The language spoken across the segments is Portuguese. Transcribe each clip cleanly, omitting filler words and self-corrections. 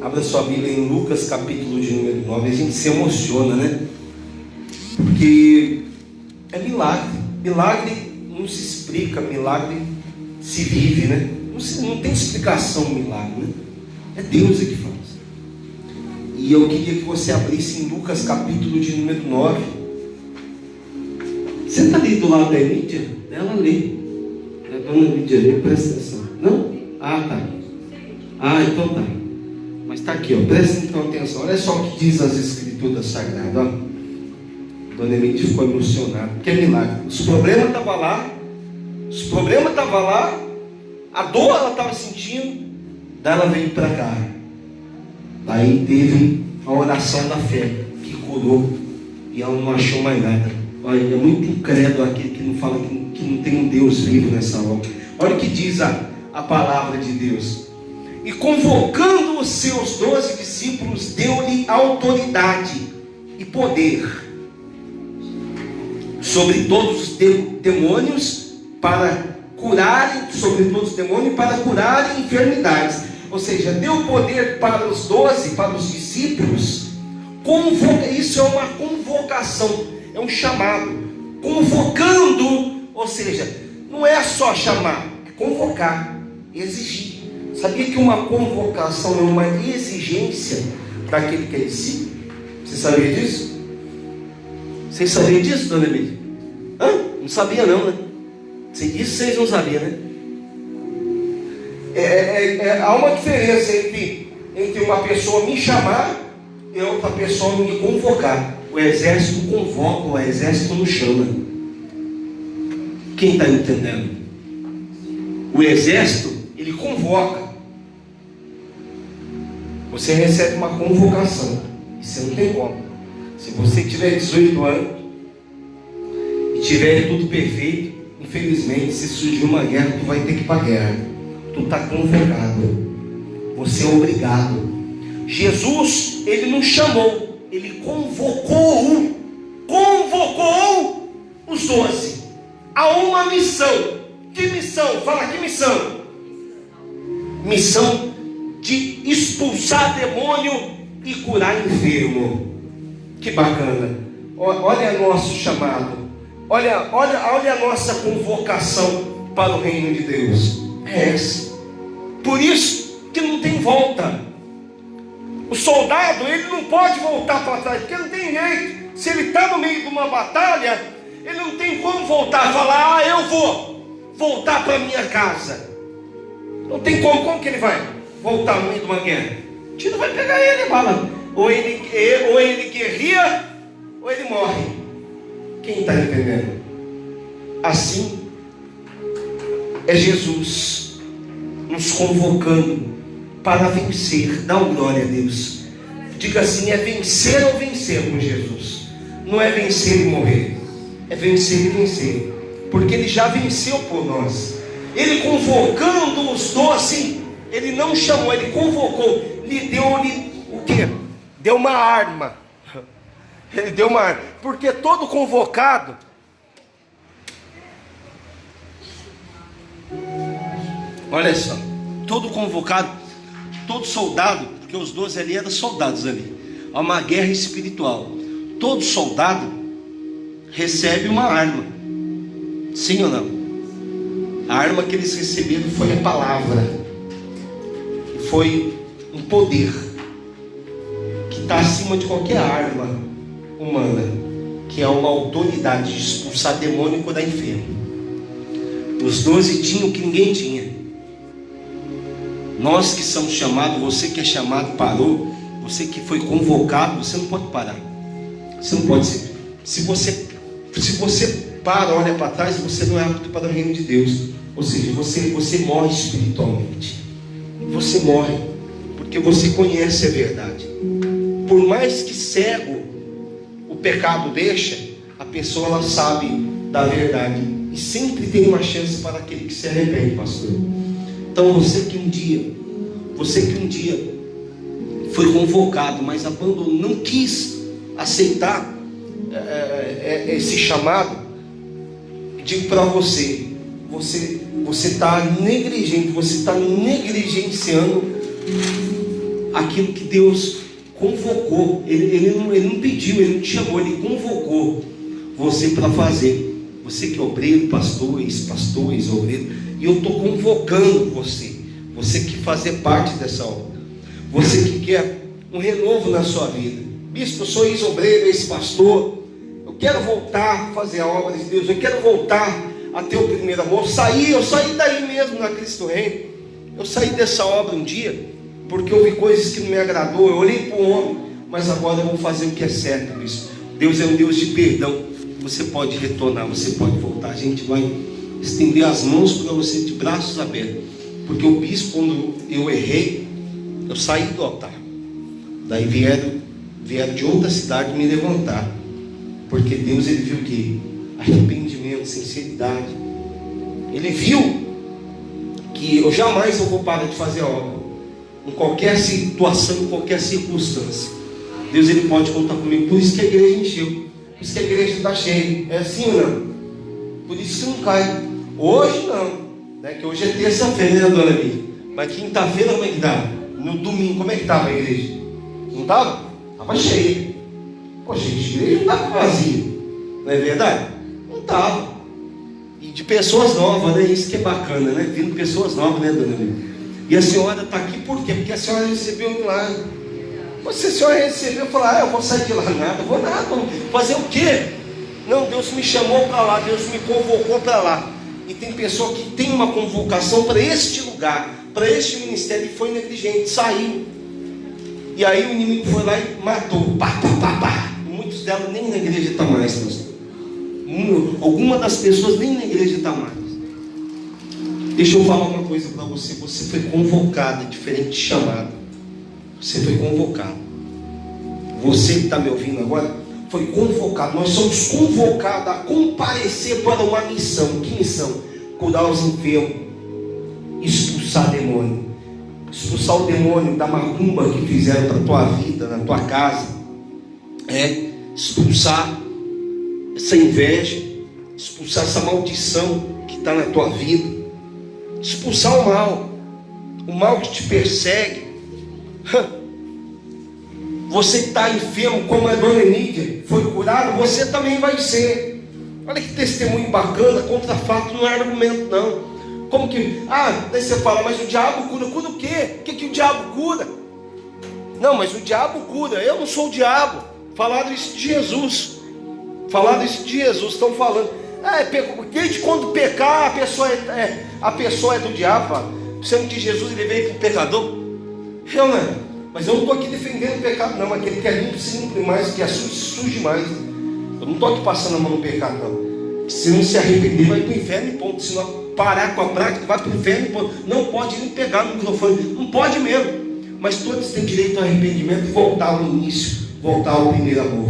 Abra sua Bíblia em Lucas, capítulo de número 9. A gente se emociona, né? Porque é milagre. Milagre não se explica, milagre se vive, né? Não tem explicação milagre, né? É Deus que faz. E eu queria que você abrisse em Lucas, capítulo de número 9. Você está ali do lado da Lídia? Ela lê. A dona Lídia lê, presta atenção. Não? Ah, tá. Ah, então tá. Mas está aqui, ó. Presta então atenção. Olha só o que diz as Escrituras Sagradas. Ó. Dona Lídia ficou emocionada. Porque é milagre. Os problemas estavam lá. A dor ela estava sentindo. Daí ela veio para cá. Daí teve a oração da fé que curou. E ela não achou mais nada. Olha, é muito incrédulo aquele que não fala que não tem um Deus vivo nessa hora. Olha o que diz a palavra de Deus. E convocando os seus 12 discípulos, deu-lhe autoridade e poder sobre todos os demônios para curarem, enfermidades. Ou seja, deu poder para os 12, para os discípulos. Isso é uma convocação, é um chamado. Convocando, ou seja, não é só chamar, é convocar, exigir. Sabia que uma convocação é uma exigência daquele que é discípulo? Você sabia disso? Vocês sabiam disso, dona Emília? Não sabia não, né? Isso vocês não sabiam, né? Há uma diferença entre uma pessoa me chamar e outra pessoa me convocar. O exército convoca, o exército não chama. Quem está entendendo? O exército, ele convoca. Você recebe uma convocação. E você não tem como. Se você tiver 18 anos e tiver tudo perfeito, infelizmente, se surgir uma guerra, tu vai ter que ir para a guerra. Tu está convocado. Você é obrigado. Jesus, ele não chamou, ele convocou os 12 a uma missão. Que missão? Fala, que missão? Missão de expulsar demônio e curar enfermo. Que bacana. Olha nosso chamado. Olha a nossa convocação para o reino de Deus. É essa. Por isso que não tem volta. O soldado, ele não pode voltar para trás, porque não tem jeito. Se ele está no meio de uma batalha, ele não tem como voltar e falar: eu vou voltar para minha casa. Não tem como. Como que ele vai voltar no meio de uma guerra? O tiro vai pegar ele, bala. Ou ele guerria, ou ele morre. Quem está entendendo? Assim é Jesus nos convocando para vencer. Dá uma glória a Deus. Diga assim: é vencer ou vencer com Jesus. Não é vencer e morrer, é vencer e vencer, porque Ele já venceu por nós. Ele convocando os 12, Ele não chamou, Ele convocou. Deu-lhe o quê? Deu uma arma. Ele deu uma arma, porque todo convocado, olha só, todo convocado, todo soldado, porque os 12 ali eram soldados ali, há uma guerra espiritual. Todo soldado recebe uma arma, sim ou não? A arma que eles receberam foi a palavra, foi um poder que está acima de qualquer arma humana, que é uma autoridade de expulsar demônio e curar enfermo. Os 12 tinham o que ninguém tinha. Nós que somos chamados, você que é chamado parou, você que foi convocado, você não pode parar. Você não pode ser. Se você para, olha para trás, você não é apto para o reino de Deus. Ou seja, você morre espiritualmente. Você morre porque você conhece a verdade. Por mais que cego o pecado deixa, a pessoa ela sabe da verdade. E sempre tem uma chance para aquele que se arrepende, pastor. Então você que um dia foi convocado, mas abandonou, não quis aceitar esse chamado, digo para você está negligente, você está negligenciando aquilo que Deus convocou. Ele não pediu, Ele não te chamou, Ele convocou você para fazer. Você que é obreiro, pastor, ex-pastor, ex-obreiro, e eu estou convocando você que fazer parte dessa obra, você que quer um renovo na sua vida. Bispo, eu sou ex-obreiro, ex-pastor, eu quero voltar a fazer a obra de Deus, eu quero voltar a ter o primeiro amor. Eu saí daí mesmo na Cristo Reino. Eu saí dessa obra um dia porque eu vi coisas que não me agradou. Eu olhei para o homem, mas agora eu vou fazer o que é certo, bispo. Deus é um Deus de perdão. Você pode retornar, você pode voltar. A gente vai estender as mãos para você de braços abertos, porque o bispo, quando eu errei, eu saí do altar. Daí vieram de outra cidade me levantar, porque Deus, Ele viu que arrependimento, sinceridade. Ele viu que eu jamais vou parar de fazer a obra, em qualquer situação, em qualquer circunstância. Deus, Ele pode contar comigo. Por isso que a igreja encheu, por isso que a igreja está cheia. É assim ou não? Por isso que não cai. Hoje não, né? Que hoje é terça-feira, né, dona Bia? Mas quinta-feira como é que estava? No domingo como é que estava a igreja? Não estava? Estava cheia. Poxa, a igreja não estava vazia, não é verdade? Não estava. E de pessoas novas, né? Isso que é bacana, né? Vindo pessoas novas, né, dona Bia? E a senhora está aqui por quê? Porque a senhora recebeu um milagre. Se a senhora recebeu, falar, eu vou sair de lá, nada, vou nada, fazer o quê? Não, Deus me chamou para lá, Deus me convocou para lá. E tem pessoa que tem uma convocação para este lugar, para este ministério, e foi negligente, saiu. E aí o inimigo foi lá e matou, pá. Muitos delas nem na igreja estão mais, pastor. Alguma das pessoas nem na igreja está mais. Deixa eu falar uma coisa para você. Você foi convocado, é diferente de chamado. Você foi convocado. Você que está me ouvindo agora, foi convocado. Nós somos convocados a comparecer para uma missão. Que missão? Curar os enfermos, expulsar demônio, expulsar o demônio da macumba que fizeram para a tua vida, na tua casa, expulsar essa inveja, expulsar essa maldição que está na tua vida, expulsar o mal que te persegue. Você que está enfermo, como a dona Nídia foi curada, você também vai ser. Olha que testemunho bacana. Contra fato não é argumento, não. Como que, daí você fala, mas o diabo cura o quê? O que o diabo cura? Não, mas o diabo cura, eu não sou o diabo. Falaram isso de Jesus. Estão falando, desde quando pecar, a pessoa é do diabo. Sendo que Jesus, ele veio para o pecador. Mas eu não estou aqui defendendo o pecado, não. Aquele que é limpo se limpe mais, que é sujo se suje mais. Eu não estou aqui passando a mão no pecado, não. Se não se arrepender, vai para o inferno e ponto. Se não parar com a prática, vai para o inferno e ponto. Não pode nem pegar no microfone, não pode mesmo. Mas todos têm direito ao arrependimento e voltar ao início, voltar ao primeiro amor.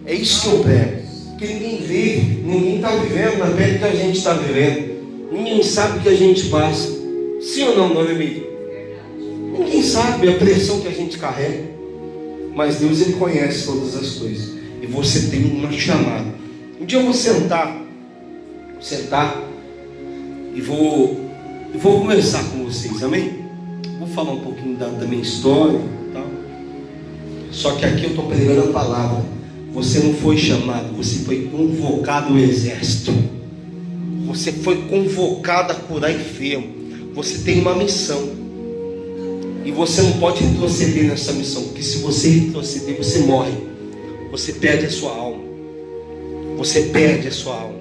É isso que eu prego. Porque ninguém vê, ninguém está vivendo na pele que a gente está vivendo. Ninguém sabe o que a gente passa. Sim ou não, dona Emília? Ninguém sabe a pressão que a gente carrega. Mas Deus, Ele conhece todas as coisas. E você tem uma chamada. Um dia eu vou sentar e vou conversar com vocês, amém? Vou falar um pouquinho da minha história e tal. Só que aqui eu estou pregando a palavra. Você não foi chamado, você foi convocado ao exército. Você foi convocado a curar enfermo. Você tem uma missão. E você não pode retroceder nessa missão, porque se você retroceder, você morre. Você perde a sua alma. Você perde a sua alma.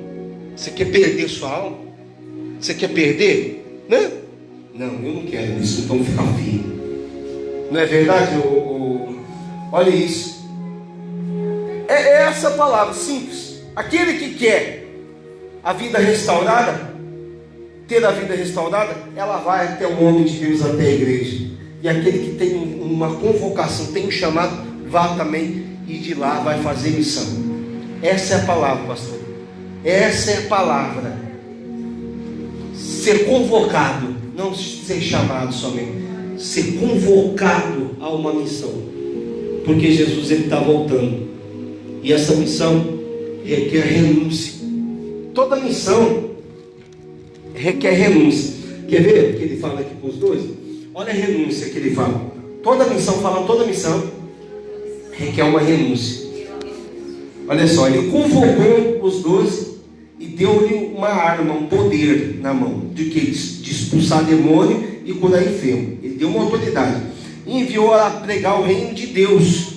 Você quer perder a sua alma? Você quer perder? Né? Não, eu não quero isso, então fica firme. Não é verdade? Olha isso. É essa palavra simples. Aquele que quer a vida restaurada, ter a vida restaurada, ela vai até o homem de Deus, até a igreja. E aquele que tem uma convocação, tem um chamado, vá também, e de lá vai fazer missão. Essa é a palavra, pastor. Essa é a palavra. Ser convocado, não ser chamado somente. Ser convocado a uma missão. Porque Jesus, Ele está voltando. E essa missão requer renúncia. Toda missão requer renúncia. Quer ver o que ele fala aqui para os dois? Olha a renúncia que ele fala. Toda missão, fala toda missão, requer uma renúncia. Olha só, ele convocou os 12 e deu-lhe uma arma, um poder na mão. De que? De expulsar demônio e curar enfermo. Ele deu uma autoridade. E enviou a pregar o reino de Deus.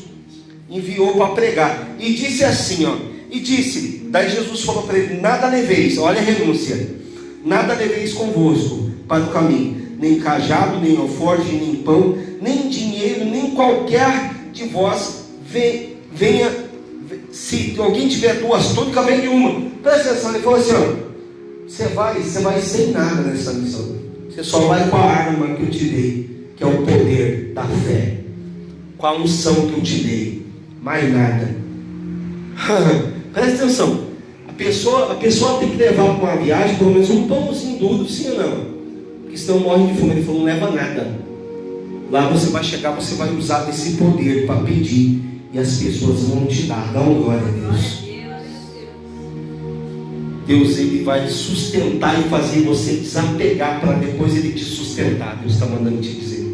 Enviou para pregar. E disse assim, ó. E disse, daí Jesus falou para ele: nada leveis, olha a renúncia. Nada leveis convosco para o caminho. Nem cajado, nem alforje, nem pão, nem dinheiro, nem qualquer de vós venha. Se alguém tiver 2 túnicas, vende uma. Presta atenção, ele falou assim, ó, você vai sem nada nessa missão. Você só vai com a arma que eu te dei, que é o poder da fé, com a unção que eu te dei, mais nada. Presta atenção, a pessoa tem que levar para uma viagem pelo menos um pãozinho duro, sim ou não? Porque senão morre de fome. Ele falou: não leva nada. Lá você vai chegar, você vai usar desse poder para pedir, e as pessoas vão te dar. Dá uma glória a Deus. Deus, Ele vai te sustentar e fazer você desapegar para depois Ele te sustentar. Deus está mandando te dizer.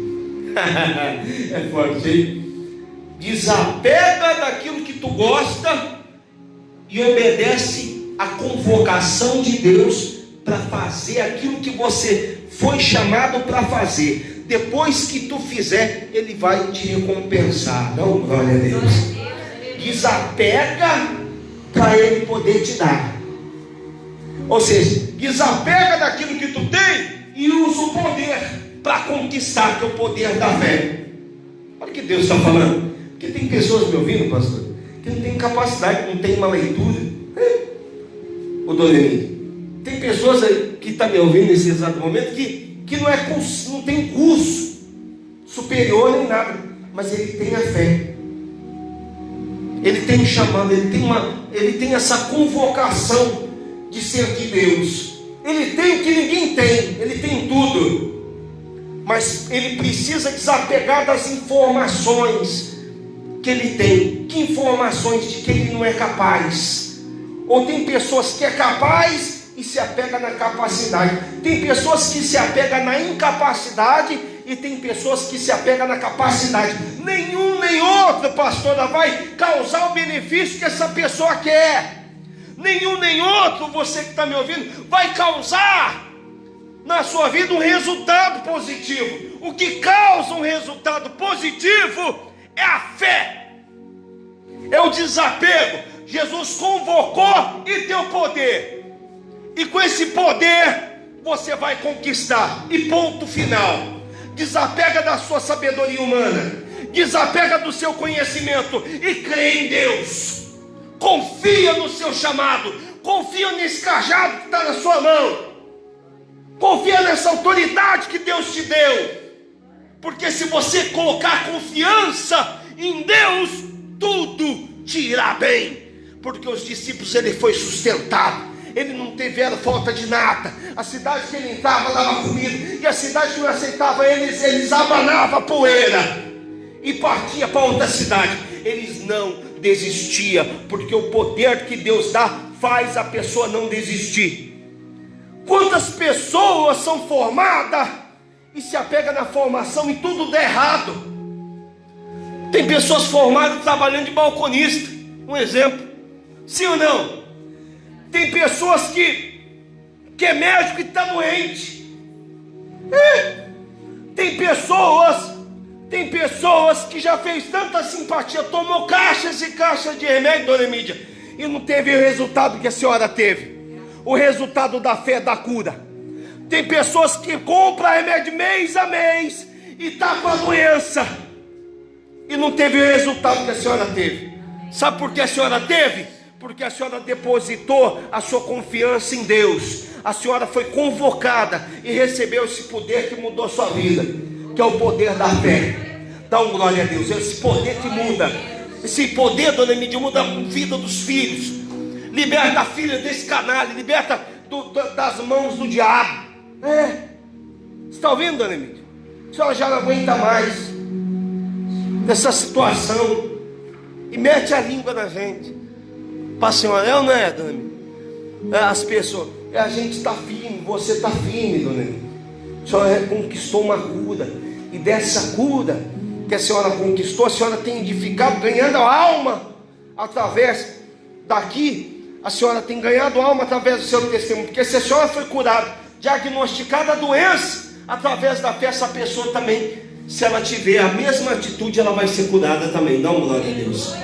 É forte, hein? Desapega daquilo que tu gosta e obedece à convocação de Deus para fazer aquilo que você foi chamado para fazer. Depois que tu fizer, Ele vai te recompensar. Dá uma glória a Deus. Desapega para Ele poder te dar. Ou seja, desapega daquilo que tu tem e usa o poder para conquistar, que é o poder da fé. Olha o que Deus está falando. Porque tem pessoas me ouvindo, pastor, que não tem capacidade, não tem uma leitura. O Donemir, tem pessoas aí que estão me ouvindo nesse exato momento que não tem curso superior nem nada, mas ele tem a fé, ele tem um chamado, ele tem essa convocação de ser de Deus. Ele tem o que ninguém tem, ele tem tudo, mas ele precisa desapegar das informações que ele tem. Que informações? De que ele não é capaz. Ou tem pessoas que é capaz e se apega na capacidade. Tem pessoas que se apegam na incapacidade e tem pessoas que se apegam na capacidade. Nenhum nem outro, pastora, vai causar o benefício que essa pessoa quer. Nenhum nem outro, você que está me ouvindo, vai causar na sua vida um resultado positivo. O que causa um resultado positivo é a fé, é o desapego. Jesus convocou e deu poder, e com esse poder você vai conquistar. E ponto final. Desapega da sua sabedoria humana, desapega do seu conhecimento e crê em Deus. Confia no seu chamado, confia nesse cajado que está na sua mão, confia nessa autoridade que Deus te deu. Porque se você colocar confiança em Deus, tudo te irá bem. Porque os discípulos, ele foi sustentado, ele não teve falta de nada. A cidade que ele entrava dava comida, e a cidade que não aceitava eles abanavam a poeira e partia para outra cidade. Eles não desistiam, porque o poder que Deus dá faz a pessoa não desistir. Quantas pessoas são formadas e se apega na formação e tudo dá errado? Tem pessoas formadas trabalhando de balconista, um exemplo, sim ou não? Tem pessoas que é médico e está doente. Tem pessoas que já fez tanta simpatia, tomou caixas e caixas de remédio, dona Emília, e não teve o resultado que a senhora teve, o resultado da fé, da cura. Tem pessoas que compram remédio mês a mês e está com a doença e não teve o resultado que a senhora teve. Sabe por que a senhora teve? Porque a senhora depositou a sua confiança em Deus. A senhora foi convocada e recebeu esse poder que mudou a sua vida, que é o poder da fé. Dá um glória a Deus. Esse poder que muda, esse poder, dona Emília, muda a vida dos filhos. Liberta a filha desse canalha, liberta das mãos do diabo. Você está ouvindo, dona Emília? A senhora já não aguenta mais dessa situação e mete a língua na gente. Para a senhora, é ou não é, dona Emília? As pessoas, a gente está firme, você está firme, dona Emília. A senhora conquistou uma cura, e dessa cura que a senhora conquistou, a senhora tem edificado, ganhando a alma através daqui. A senhora tem ganhado alma através do seu testemunho, porque se a senhora foi curada, diagnosticada a doença, através da fé, essa pessoa também, se ela tiver a mesma atitude, ela vai ser curada também. Dá uma glória a Deus.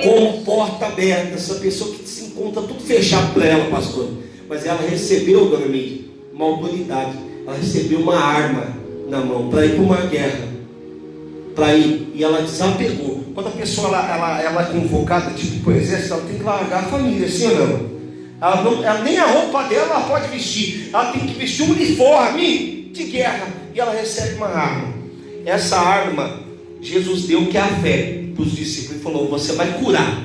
Como porta aberta, essa pessoa que se encontra tudo fechado para ela, pastor, mas ela recebeu, dona Miriam, uma autoridade, ela recebeu uma arma na mão para ir para uma guerra, para ir, e ela desapegou. Quando a pessoa ela é convocada tipo para o exército, ela tem que largar a família, sim ou não? Ela nem a roupa dela ela pode vestir, ela tem que vestir um uniforme de guerra, e ela recebe uma arma. Essa arma Jesus deu, que é a fé, para os discípulos, e falou: você vai curar.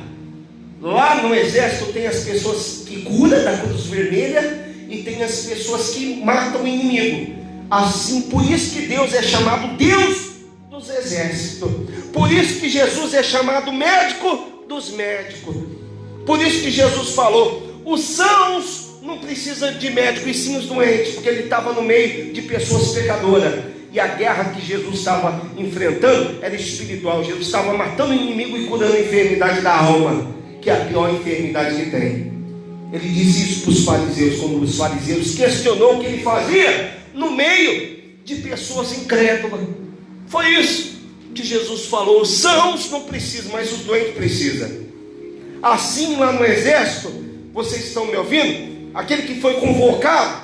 Lá no exército tem as pessoas que curam da cruz vermelha, e tem as pessoas que matam o inimigo. Assim, por isso que Deus é chamado Deus dos exércitos, por isso que Jesus é chamado médico dos médicos, por isso que Jesus falou: os sãos não precisam de médico, e sim os doentes, porque ele estava no meio de pessoas pecadoras, e a guerra que Jesus estava enfrentando era espiritual. Jesus estava matando o inimigo e curando a enfermidade da alma, que é a pior enfermidade que tem. Ele disse isso para os fariseus, quando os fariseus questionou o que ele fazia no meio de pessoas incrédulas. Foi isso que Jesus falou: os sãos não precisam, mas os doentes precisam. Assim, lá no exército, vocês estão me ouvindo? Aquele que foi convocado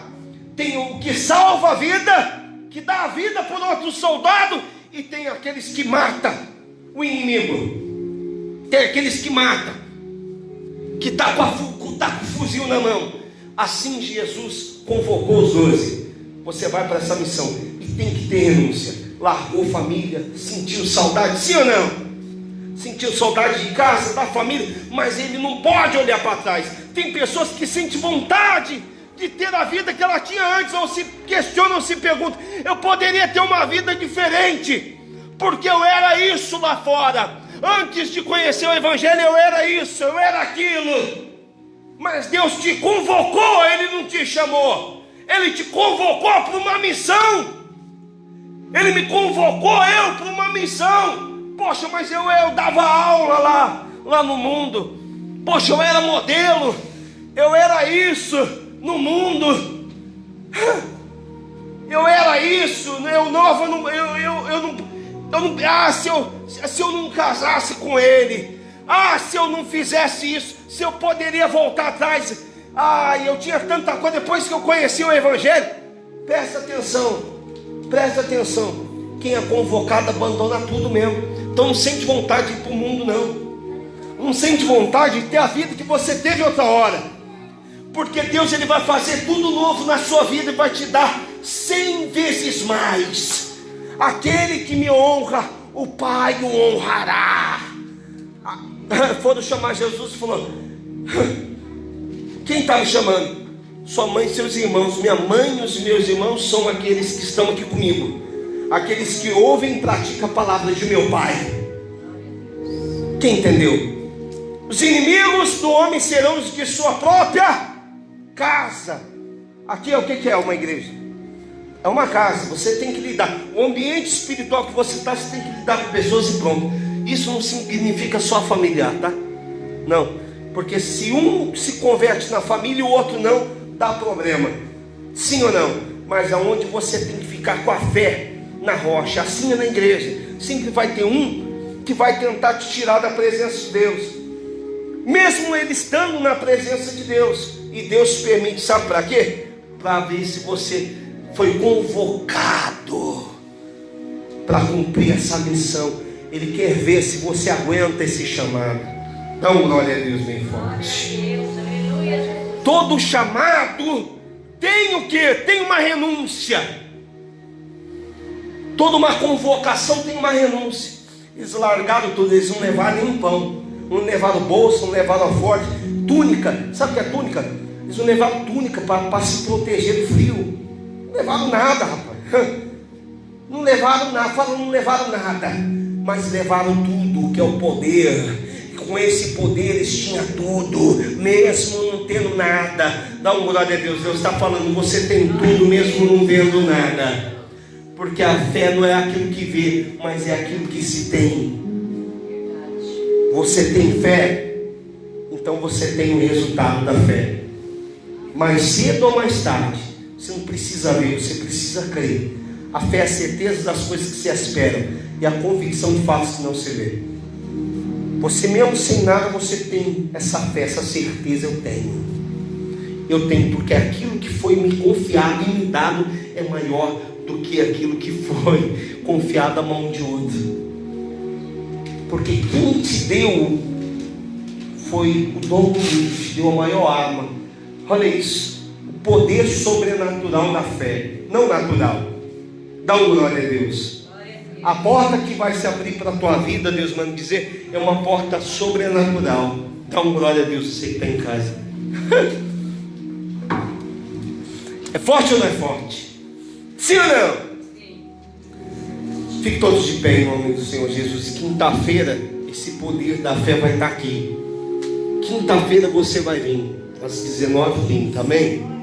tem o que salva a vida, que dá a vida por outro soldado, e tem aqueles que matam o inimigo. Tem aqueles que matam, que está com o fuzil na mão. Assim Jesus convocou os 12. Você vai para essa missão e tem que ter renúncia. Largou família, sentiu saudade, sim ou não? Sentiu saudade de casa, da família, mas ele não pode olhar para trás. Tem pessoas que sentem vontade de ter a vida que ela tinha antes, ou se questionam, ou se perguntam: eu poderia ter uma vida diferente, porque eu era isso lá fora. Antes de conhecer o Evangelho, eu era isso, eu era aquilo. Mas Deus te convocou, Ele não te chamou. Ele te convocou para uma missão. Ele me convocou para uma missão. Poxa, mas eu dava aula lá no mundo. Poxa, eu era modelo. Eu era isso no mundo. Eu era isso. Eu não. Se eu não casasse com ele. Se eu não fizesse isso. Se eu poderia voltar atrás. Eu tinha tanta coisa depois que eu conheci o Evangelho. Presta atenção. Presta atenção. Quem é convocado abandona tudo mesmo. Então não sente vontade de ir para o mundo, não. Não sente vontade de ter a vida que você teve outra hora. Porque Deus, Ele vai fazer tudo novo na sua vida e vai te dar 100 vezes mais. Aquele que me honra, o Pai o honrará. Foram chamar Jesus e falou: quem está me chamando? Sua mãe e seus irmãos. Minha mãe e os meus irmãos são aqueles que estão aqui comigo, aqueles que ouvem e praticam a palavra de meu Pai. Quem entendeu? Os inimigos do homem serão os de sua própria casa. Aqui é o que é uma igreja? É uma casa. Você tem que lidar. O ambiente espiritual que você está, você tem que lidar com pessoas e pronto. Isso não significa só familiar, tá? Não. Porque se um se converte na família e o outro não, dá problema. Sim ou não? Mas aonde você tem que ficar com a fé na rocha, assim é na igreja. Sempre vai ter um que vai tentar te tirar da presença de Deus, mesmo ele estando na presença de Deus. E Deus permite, sabe para quê? Para ver se você foi convocado para cumprir essa missão. Ele quer ver se você aguenta esse chamado. Dá uma glória a Deus bem forte. Todo chamado tem o quê? Tem uma renúncia. Toda uma convocação tem uma renúncia. Eles largaram tudo, eles não levaram nem um pão, não levaram bolsa, não levaram forte, túnica. Sabe o que é túnica? Eles não levaram túnica para se proteger do frio. Não levaram nada, rapaz. Não levaram nada, falam, não levaram nada, mas levaram tudo, que é o poder. Com esse poder eles tinham tudo, mesmo não tendo nada. Dá uma glória a Deus. Deus está falando: você tem tudo mesmo não vendo nada. Porque a fé não é aquilo que vê, mas é aquilo que se tem. Você tem fé, então você tem o resultado da fé. Mais cedo ou mais tarde, você não precisa ver, você precisa crer. A fé é a certeza das coisas que se esperam e a convicção de fatos que não se vê. Você mesmo sem nada, você tem essa fé, essa certeza. Eu tenho porque aquilo que foi me confiado e me dado é maior do que aquilo que foi confiado à mão de outro. Porque quem te deu foi o dom do mundo, te deu a maior arma. Olha isso, o poder sobrenatural da fé, não natural. Dá uma glória a Deus. A porta que vai se abrir para a tua vida, Deus manda dizer, é uma porta sobrenatural. Dá uma glória a Deus, você que está em casa. É forte ou não é forte? Sim ou não? Sim. Fique todos de pé em nome do Senhor Jesus. Quinta-feira, esse poder da fé vai estar aqui. Quinta-feira você vai vir às 19h30, amém?